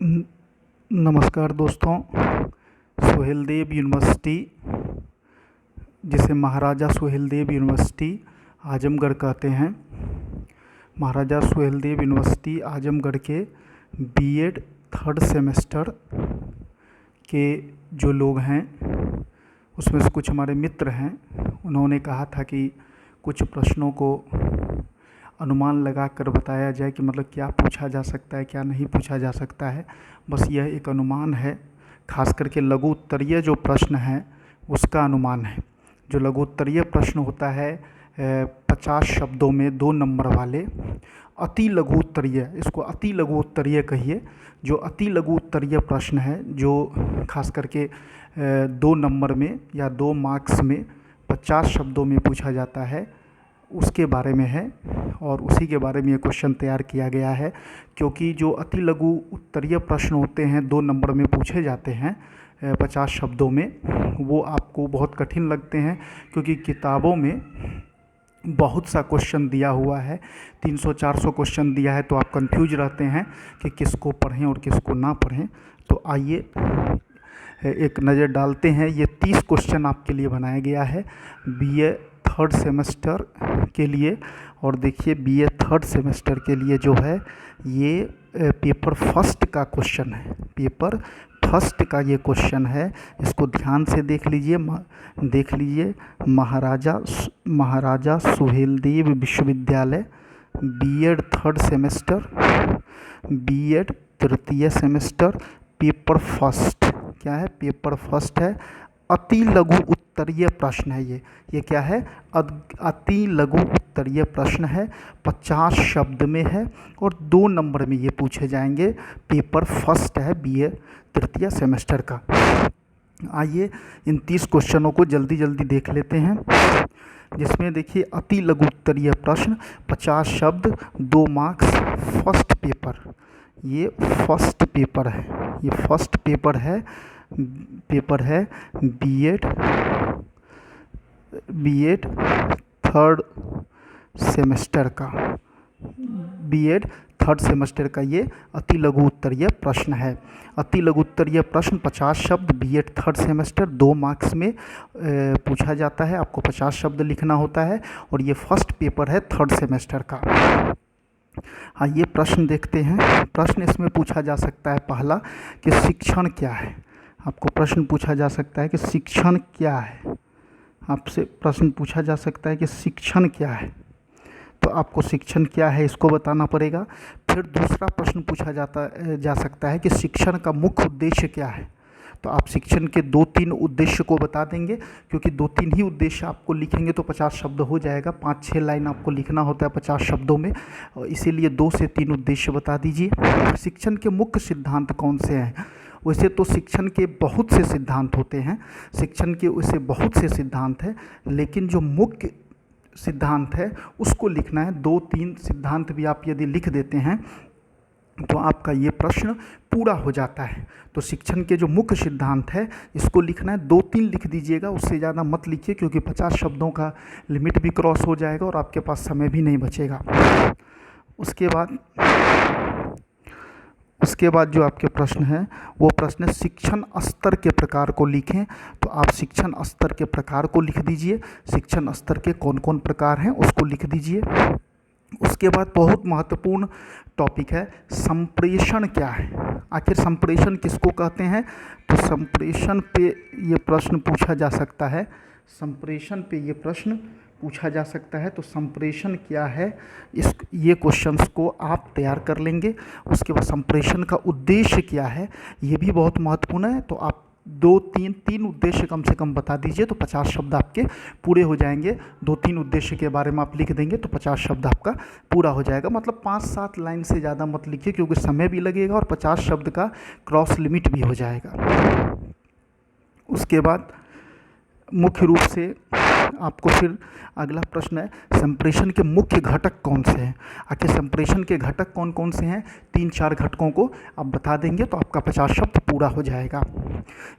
न- नमस्कार दोस्तों। सुहेलदेव यूनिवर्सिटी, जिसे महाराजा सुहेलदेव यूनिवर्सिटी आजमगढ़ कहते हैं, महाराजा सुहेलदेव यूनिवर्सिटी आजमगढ़ के बीएड थर्ड सेमेस्टर के जो लोग हैं उसमें से कुछ हमारे मित्र हैं। उन्होंने कहा था कि कुछ प्रश्नों को अनुमान लगा कर बताया जाए कि मतलब क्या पूछा जा सकता है, क्या नहीं पूछा जा सकता है। बस यह एक अनुमान है, खास करके लघु उत्तरीय जो प्रश्न है उसका अनुमान है। जो लघु उत्तरीय प्रश्न होता है 50 शब्दों में 2 नंबर वाले, अति लघु उत्तरीय, इसको अति लघु उत्तरीय कहिए। जो अति लघु उत्तरीय प्रश्न है जो खास करके 2 नंबर में या 2 मार्क्स में 50 शब्दों में पूछा जाता है, उसके बारे में है। और उसी के बारे में ये क्वेश्चन तैयार किया गया है, क्योंकि जो अति लघु उत्तरीय प्रश्न होते हैं 2 नंबर में पूछे जाते हैं 50 शब्दों में, वो आपको बहुत कठिन लगते हैं, क्योंकि किताबों में बहुत सा क्वेश्चन दिया हुआ है, 300-400 क्वेश्चन दिया है, तो आप कंफ्यूज रहते हैं कि किसको पढ़ें और किसको ना पढ़ें। तो आइए एक नज़र डालते हैं। ये 30 क्वेश्चन आपके लिए बनाया गया है बीए थर्ड सेमेस्टर के लिए। और देखिए, बीए थर्ड सेमेस्टर के लिए जो है ये पेपर फर्स्ट का क्वेश्चन है, पेपर फर्स्ट का ये क्वेश्चन है। इसको ध्यान से देख लीजिए। महाराजा सुहेलदेव विश्वविद्यालय, बीएड थर्ड सेमेस्टर, बीएड तृतीय सेमेस्टर, पेपर फर्स्ट। क्या है? पेपर फर्स्ट है। अति लघु उत्तरीय प्रश्न है ये क्या है? अति लघु उत्तरीय प्रश्न है, 50 शब्द में है और 2 नंबर में ये पूछे जाएंगे। पेपर फर्स्ट है बीए तृतीय सेमेस्टर का। आइए इन 30 क्वेश्चनों को जल्दी जल्दी देख लेते हैं। जिसमें देखिए, अति लघु उत्तरीय प्रश्न, 50 शब्द, 2 मार्क्स, फर्स्ट पेपर। ये फर्स्ट पेपर है, ये फर्स्ट पेपर है बीएड थर्ड सेमेस्टर का, बीएड थर्ड सेमेस्टर का ये अति लघु उत्तरीय प्रश्न है। अति लघु उत्तरीय प्रश्न 50 शब्द, बीएड थर्ड सेमेस्टर, 2 मार्क्स में पूछा जाता है। आपको 50 शब्द लिखना होता है और ये फर्स्ट पेपर है थर्ड सेमेस्टर का। हाँ, ये प्रश्न देखते हैं। प्रश्न इसमें पूछा जा सकता है पहला कि शिक्षण क्या है। आपको प्रश्न पूछा जा सकता है कि शिक्षण क्या है। आपसे प्रश्न पूछा जा सकता है कि शिक्षण क्या है, तो आपको शिक्षण क्या है इसको बताना पड़ेगा। फिर दूसरा प्रश्न पूछा जा सकता है कि शिक्षण का मुख्य उद्देश्य क्या है, तो आप शिक्षण के 2-3 उद्देश्य को बता देंगे, क्योंकि 2-3 ही उद्देश्य आपको लिखेंगे तो 50 शब्द हो जाएगा। 5-6 लाइन आपको लिखना होता है 50 शब्दों में, इसीलिए 2 से 3 उद्देश्य बता दीजिए। शिक्षण के मुख्य सिद्धांत कौन से हैं? वैसे तो शिक्षण के बहुत से सिद्धांत होते हैं, शिक्षण के वैसे बहुत से सिद्धांत हैं, लेकिन जो मुख्य सिद्धांत है उसको लिखना है। 2-3 सिद्धांत भी आप यदि लिख देते हैं तो आपका ये प्रश्न पूरा हो जाता है। तो शिक्षण के जो मुख्य सिद्धांत है इसको लिखना है, 2-3 लिख दीजिएगा, उससे ज़्यादा मत लिखिए, क्योंकि 50 शब्दों का लिमिट भी क्रॉस हो जाएगा और आपके पास समय भी नहीं बचेगा। उसके बाद जो आपके प्रश्न हैं वो प्रश्न शिक्षण स्तर के प्रकार को लिखें। तो आप शिक्षण स्तर के प्रकार को लिख दीजिए, शिक्षण स्तर के कौन कौन प्रकार हैं उसको लिख दीजिए। उसके बाद बहुत महत्वपूर्ण टॉपिक है, संप्रेषण क्या है। आखिर संप्रेषण किसको कहते हैं? तो संप्रेषण पे ये प्रश्न पूछा जा सकता है, संप्रेषण पे ये प्रश्न पूछा जा सकता है। तो संप्रेषण क्या है, ये क्वेश्चंस को आप तैयार कर लेंगे। उसके बाद संप्रेषण का उद्देश्य क्या है, ये भी बहुत महत्वपूर्ण है। तो आप 2-3 उद्देश्य कम से कम बता दीजिए, तो 50 शब्द आपके पूरे हो जाएंगे। 2-3 उद्देश्य के बारे में आप लिख देंगे तो 50 शब्द आपका पूरा हो जाएगा। मतलब 5-7 लाइन से ज़्यादा मत लिखिए, क्योंकि समय भी लगेगा और 50 शब्द का क्रॉस लिमिट भी हो जाएगा। उसके बाद मुख्य रूप से आपको फिर अगला प्रश्न है, संप्रेषण के मुख्य घटक कौन से हैं। आखिर संप्रेषण के घटक कौन कौन से हैं, 3-4 घटकों को आप बता देंगे तो आपका 50 शब्द पूरा हो जाएगा।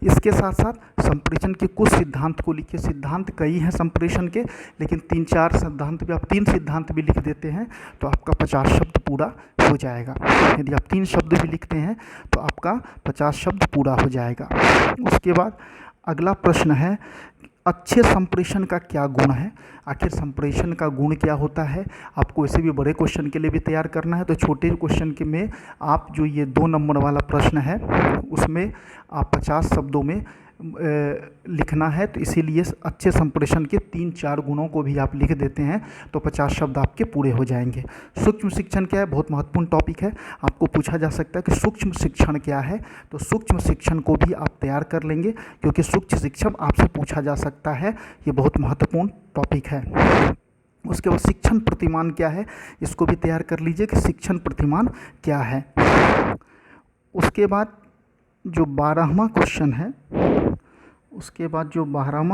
इसके साथ साथ संप्रेषण के कुछ सिद्धांत को लिखिए। सिद्धांत कई हैं संप्रेषण के, लेकिन 3-4 सिद्धांत भी, आप 3 सिद्धांत भी लिख देते हैं तो आपका 50 शब्द पूरा हो जाएगा। यदि आप 3 शब्द भी लिखते हैं तो आपका 50 शब्द पूरा हो जाएगा। उसके बाद अगला प्रश्न है, अच्छे संप्रेषण का क्या गुण है। आखिर संप्रेषण का गुण क्या होता है, आपको इसे भी बड़े क्वेश्चन के लिए भी तैयार करना है। तो छोटे क्वेश्चन के में आप जो ये 2 नंबर वाला प्रश्न है उसमें आप 50 शब्दों में लिखना है। तो इसीलिए अच्छे संप्रेषण के 3-4 गुणों को भी आप लिख देते हैं तो 50 शब्द आपके पूरे हो जाएंगे। सूक्ष्म शिक्षण क्या है, बहुत महत्वपूर्ण टॉपिक है। आपको पूछा जा सकता है कि सूक्ष्म शिक्षण क्या है, तो सूक्ष्म शिक्षण को भी आप तैयार कर लेंगे क्योंकि सूक्ष्म शिक्षण आपसे पूछा जा सकता है, ये बहुत महत्वपूर्ण टॉपिक है। उसके बाद शिक्षण प्रतिमान क्या है, इसको भी तैयार कर लीजिए कि शिक्षण प्रतिमान क्या है। उसके बाद जो 12वां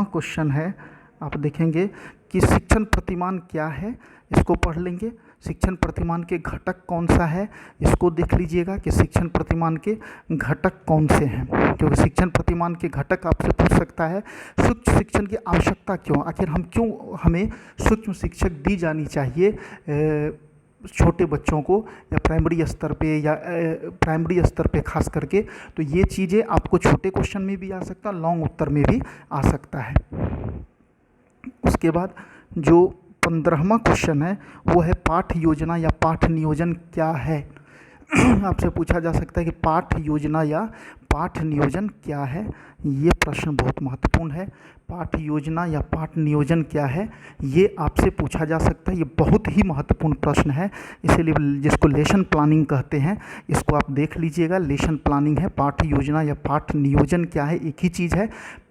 क्वेश्चन है, आप देखेंगे कि शिक्षण प्रतिमान क्या है, इसको पढ़ लेंगे। शिक्षण प्रतिमान के घटक कौन सा है, इसको देख लीजिएगा कि शिक्षण प्रतिमान के घटक कौन से हैं, क्योंकि शिक्षण प्रतिमान के घटक आपसे पूछ सकता है। सूक्ष्म शिक्षण की आवश्यकता क्यों, आखिर हमें सूक्ष्म शिक्षक दी जानी चाहिए छोटे बच्चों को, या प्राइमरी स्तर पे खास करके। तो ये चीज़ें आपको छोटे क्वेश्चन में भी आ सकता है, लॉन्ग उत्तर में भी आ सकता है। उसके बाद जो 15वां क्वेश्चन है वो है पाठ योजना या पाठ नियोजन क्या है। आपसे पूछा जा सकता है कि पाठ योजना या पाठ नियोजन क्या है। ये प्रश्न बहुत महत्वपूर्ण है। पाठ योजना या पाठ नियोजन क्या है, ये आपसे पूछा जा सकता है। ये बहुत ही महत्वपूर्ण प्रश्न है, इसीलिए जिसको लेसन प्लानिंग कहते हैं, इसको आप देख लीजिएगा। लेसन प्लानिंग है, पाठ योजना या पाठ नियोजन क्या है, एक ही चीज़ है।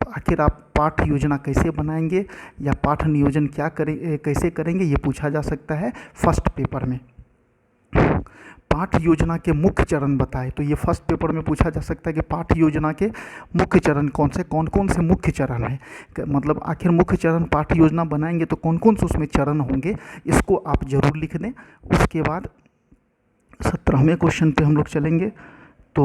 आखिर आप पाठ योजना कैसे बनाएंगे या पाठ नियोजन कैसे करेंगे, ये पूछा जा सकता है फर्स्ट पेपर में। पाठ योजना के मुख्य चरण बताए, तो ये फर्स्ट पेपर में पूछा जा सकता है कि पाठ योजना के मुख्य चरण कौन कौन से मुख्य चरण हैं, मतलब आखिर मुख्य चरण पाठ योजना बनाएंगे तो कौन कौन से उसमें चरण होंगे, इसको आप जरूर लिख दें। उसके बाद 17वें क्वेश्चन पे हम लोग चलेंगे। तो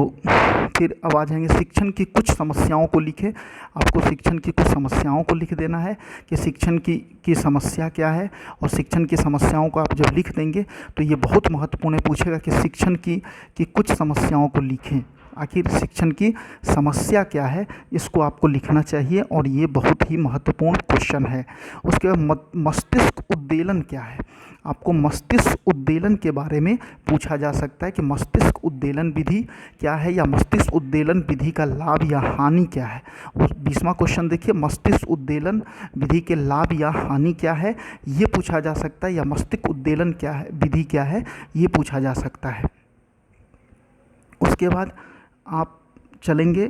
फिर अब आ जाएंगे शिक्षण की कुछ समस्याओं को लिखें। आपको शिक्षण की कुछ समस्याओं को लिख देना है कि शिक्षण की समस्या क्या है, और शिक्षण की समस्याओं को आप जब लिख देंगे तो ये बहुत महत्वपूर्ण है। पूछेगा कि शिक्षण की कुछ समस्याओं को लिखें। आखिर शिक्षण की समस्या क्या है, इसको आपको लिखना चाहिए, और ये बहुत ही महत्वपूर्ण क्वेश्चन है। उसके बाद मस्तिष्क उद्दीलन क्या है, आपको मस्तिष्क उद्दीलन के बारे में पूछा जा सकता है कि मस्तिष्क उद्दीलन विधि क्या है, या मस्तिष्क उद्दीलन विधि का लाभ या हानि क्या है। उस 20वां क्वेश्चन देखिए, मस्तिष्क उद्दीलन विधि के लाभ या हानि क्या है, ये पूछा जा सकता है, या मस्तिष्क उद्दीलन क्या है, विधि क्या है, ये पूछा जा सकता है। उसके बाद आप चलेंगे,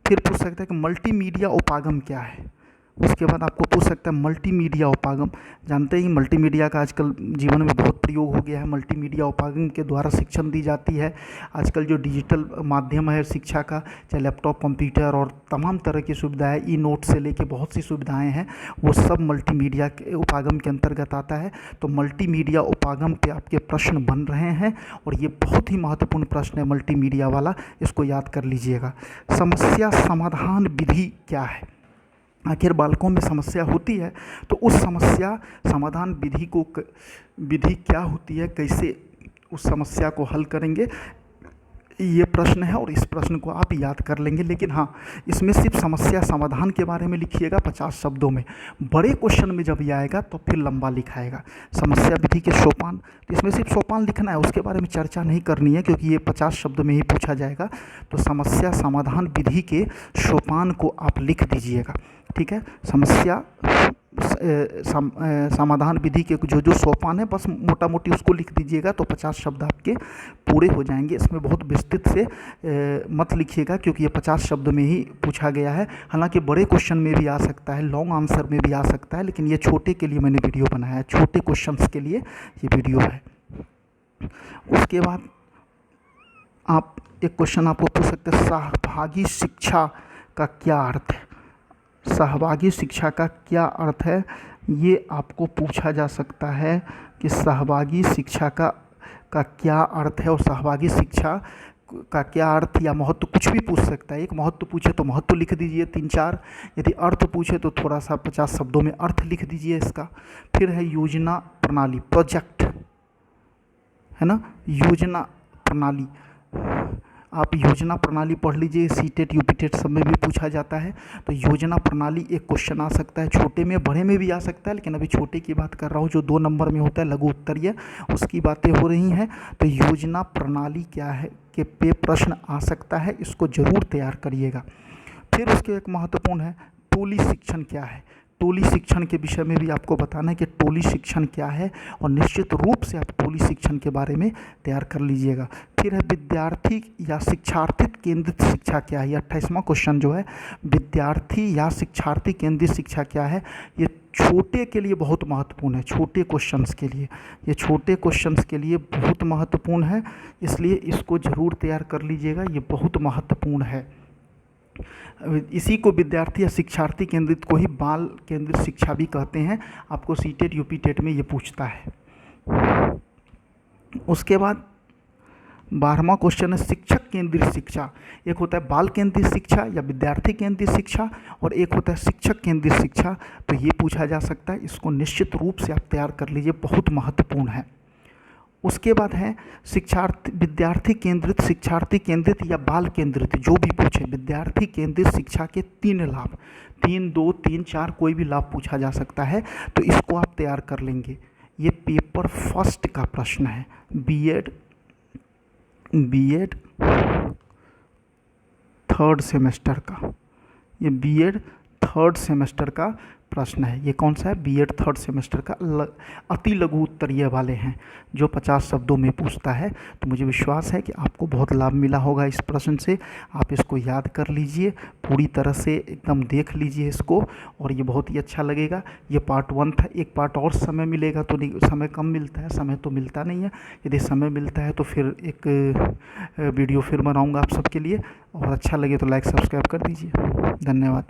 फिर पूछ सकता है कि मल्टीमीडिया उपागम क्या है। उसके बाद आपको पूछ सकता है मल्टीमीडिया उपागम। जानते हैं मल्टीमीडिया का आजकल जीवन में बहुत प्रयोग हो गया है। मल्टीमीडिया उपागम के द्वारा शिक्षण दी जाती है। आजकल जो डिजिटल माध्यम है शिक्षा का, चाहे लैपटॉप, कंप्यूटर और तमाम तरह की सुविधाएं, ई नोट से लेके बहुत सी सुविधाएं हैं, वो सब मल्टीमीडिया के उपागम के अंतर्गत आता है। तो मल्टीमीडिया उपागम पे आपके प्रश्न बन रहे हैं, और ये बहुत ही महत्वपूर्ण प्रश्न है मल्टीमीडिया वाला, इसको याद कर लीजिएगा। समस्या समाधान विधि क्या है, आखिर बालकों में समस्या होती है तो उस समस्या समाधान विधि क्या होती है, कैसे उस समस्या को हल करेंगे, ये प्रश्न है, और इस प्रश्न को आप याद कर लेंगे। लेकिन हाँ, इसमें सिर्फ समस्या समाधान के बारे में लिखिएगा 50 शब्दों में। बड़े क्वेश्चन में जब ये आएगा तो फिर लंबा लिखाएगा। समस्या विधि के सोपान, तो इसमें सिर्फ सोपान लिखना है, उसके बारे में चर्चा नहीं करनी है क्योंकि ये 50 शब्द में ही पूछा जाएगा। तो समस्या समाधान विधि के सोपान को आप लिख दीजिएगा, ठीक है। समस्या समाधान विधि के जो सोपान है, बस मोटा मोटी उसको लिख दीजिएगा तो 50 शब्द आपके पूरे हो जाएंगे। इसमें बहुत विस्तृत से मत लिखिएगा क्योंकि ये 50 शब्द में ही पूछा गया है। हालांकि बड़े क्वेश्चन में भी आ सकता है, लॉन्ग आंसर में भी आ सकता है, लेकिन ये छोटे के लिए मैंने वीडियो बनाया है, छोटे क्वेश्चंस के लिए ये वीडियो है। उसके बाद एक क्वेश्चन आपको पूछ सकते हैं, सहभागी शिक्षा का क्या अर्थ है। सहभागी शिक्षा का क्या अर्थ है, ये आपको पूछा जा सकता है कि सहभागी शिक्षा का क्या अर्थ है और सहभागी शिक्षा का क्या अर्थ या महत्व, कुछ भी पूछ सकता है। एक महत्व पूछे तो महत्व लिख दीजिए 3-4, यदि अर्थ पूछे तो थोड़ा सा 50 शब्दों में अर्थ लिख दीजिए इसका। फिर है योजना प्रणाली, प्रोजेक्ट, है ना, योजना प्रणाली। आप योजना प्रणाली पढ़ लीजिए, सीटेट यूपीटेट सब में भी पूछा जाता है। तो योजना प्रणाली एक क्वेश्चन आ सकता है, छोटे में बड़े में भी आ सकता है, लेकिन अभी छोटे की बात कर रहा हूँ जो 2 नंबर में होता है, लघु उत्तरीय, उसकी बातें हो रही हैं। तो योजना प्रणाली क्या है के पे प्रश्न आ सकता है, इसको जरूर तैयार करिएगा। फिर उसके एक महत्वपूर्ण है टोली शिक्षण क्या है। टोली शिक्षण के विषय में भी आपको बताना है कि टोली शिक्षण क्या है, और निश्चित रूप से आप टोली शिक्षण के बारे में तैयार कर लीजिएगा। फिर है विद्यार्थी या शिक्षार्थी केंद्रित शिक्षा क्या है। 28वां क्वेश्चन जो है, विद्यार्थी या शिक्षार्थी केंद्रित शिक्षा क्या है, ये छोटे के लिए बहुत महत्वपूर्ण है। छोटे क्वेश्चंस के लिए, ये छोटे क्वेश्चंस के लिए बहुत महत्वपूर्ण है, इसलिए इसको ज़रूर तैयार कर लीजिएगा, ये बहुत महत्वपूर्ण है। इसी को विद्यार्थी या शिक्षार्थी केंद्रित को ही बाल केंद्रित शिक्षा भी कहते हैं। आपको सीटेट यूपीटेट में ये पूछता है। उसके बाद 12वां क्वेश्चन है शिक्षक केंद्रित शिक्षा। एक होता है बाल केंद्रित शिक्षा या विद्यार्थी केंद्रित शिक्षा, और एक होता है शिक्षक केंद्रित शिक्षा। तो ये पूछा जा सकता है, इसको निश्चित रूप से आप तैयार कर लीजिए, बहुत महत्वपूर्ण है। उसके बाद है शिक्षार्थी, विद्यार्थी केंद्रित, शिक्षार्थी केंद्रित या बाल केंद्रित, जो भी पूछे, विद्यार्थी केंद्रित शिक्षा के 3 लाभ, 3, 2, 3, 4 कोई भी लाभ पूछा जा सकता है, तो इसको आप तैयार कर लेंगे। ये पेपर फर्स्ट का प्रश्न है, बीएड 3rd सेमेस्टर का, ये बीएड 3rd सेमेस्टर का प्रश्न है। ये कौन सा है, बीएड 3rd सेमेस्टर का, अति लघु उत्तरीय वाले हैं, जो 50 शब्दों में पूछता है। तो मुझे विश्वास है कि आपको बहुत लाभ मिला होगा इस प्रश्न से। आप इसको याद कर लीजिए, पूरी तरह से एकदम देख लीजिए इसको, और ये बहुत ही अच्छा लगेगा। ये पार्ट 1 था, एक पार्ट और समय मिलेगा तो नहीं, समय कम मिलता है, समय तो मिलता नहीं है। यदि समय मिलता है तो फिर एक वीडियो फिर बनाऊँगा आप सबके लिए, और अच्छा लगे तो लाइक सब्सक्राइब कर दीजिए। धन्यवाद।